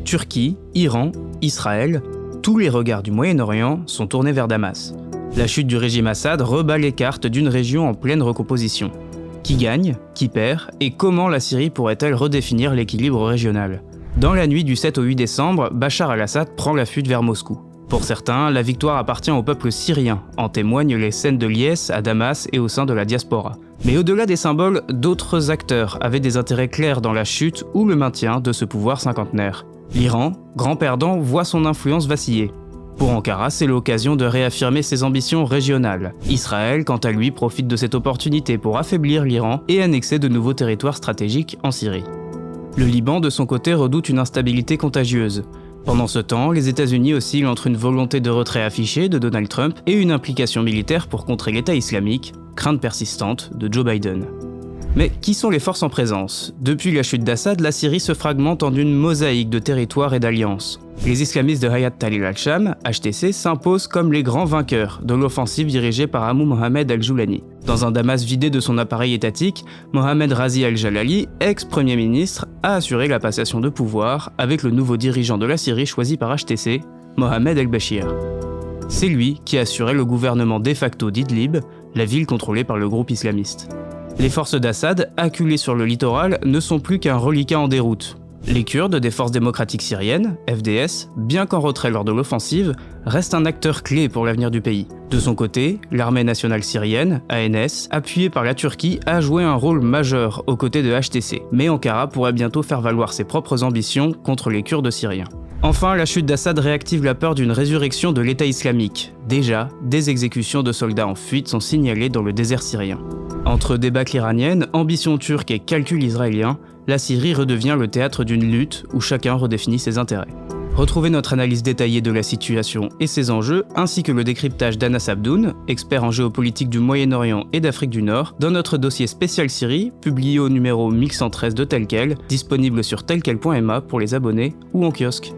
Turquie, Iran, Israël, tous les regards du Moyen-Orient sont tournés vers Damas. La chute du régime Assad rebat les cartes d'une région en pleine recomposition. Qui gagne, qui perd, et comment la Syrie pourrait-elle redéfinir l'équilibre régional ? Dans la nuit du 7 au 8 décembre, Bachar al-Assad prend la fuite vers Moscou. Pour certains, la victoire appartient au peuple syrien, en témoignent les scènes de liesse à Damas et au sein de la diaspora. Mais au-delà des symboles, d'autres acteurs avaient des intérêts clairs dans la chute ou le maintien de ce pouvoir cinquantenaire. L'Iran, grand perdant, voit son influence vaciller. Pour Ankara, c'est l'occasion de réaffirmer ses ambitions régionales. Israël, quant à lui, profite de cette opportunité pour affaiblir l'Iran et annexer de nouveaux territoires stratégiques en Syrie. Le Liban, de son côté, redoute une instabilité contagieuse. Pendant ce temps, les États-Unis oscillent entre une volonté de retrait affichée de Donald Trump et une implication militaire pour contrer l'État islamique, crainte persistante de Joe Biden. Mais qui sont les forces en présence ? Depuis la chute d'Assad, la Syrie se fragmente en une mosaïque de territoires et d'alliances. Les islamistes de Hayat Tahrir al-Sham, HTC, s'imposent comme les grands vainqueurs de l'offensive dirigée par Abu Mohamed al-Joulani. Dans un Damas vidé de son appareil étatique, Mohamed Razi al-Jalali, ex-premier ministre, a assuré la passation de pouvoir avec le nouveau dirigeant de la Syrie choisi par HTC, Mohamed el-Bashir. C'est lui qui assurait le gouvernement de facto d'Idlib, la ville contrôlée par le groupe islamiste. Les forces d'Assad, acculées sur le littoral, ne sont plus qu'un reliquat en déroute. Les Kurdes des Forces démocratiques syriennes, FDS, bien qu'en retrait lors de l'offensive, restent un acteur clé pour l'avenir du pays. De son côté, l'armée nationale syrienne, ANS, appuyée par la Turquie, a joué un rôle majeur aux côtés de HTC. Mais Ankara pourrait bientôt faire valoir ses propres ambitions contre les Kurdes syriens. Enfin, la chute d'Assad réactive la peur d'une résurrection de l'État islamique. Déjà, des exécutions de soldats en fuite sont signalées dans le désert syrien. Entre débâcle iranienne, ambition turque et calcul israélien, la Syrie redevient le théâtre d'une lutte où chacun redéfinit ses intérêts. Retrouvez notre analyse détaillée de la situation et ses enjeux, ainsi que le décryptage d'Anas Abdoun, expert en géopolitique du Moyen-Orient et d'Afrique du Nord, dans notre dossier spécial Syrie, publié au numéro 1113 de Tel Quel, disponible sur telquel.ma pour les abonnés ou en kiosque.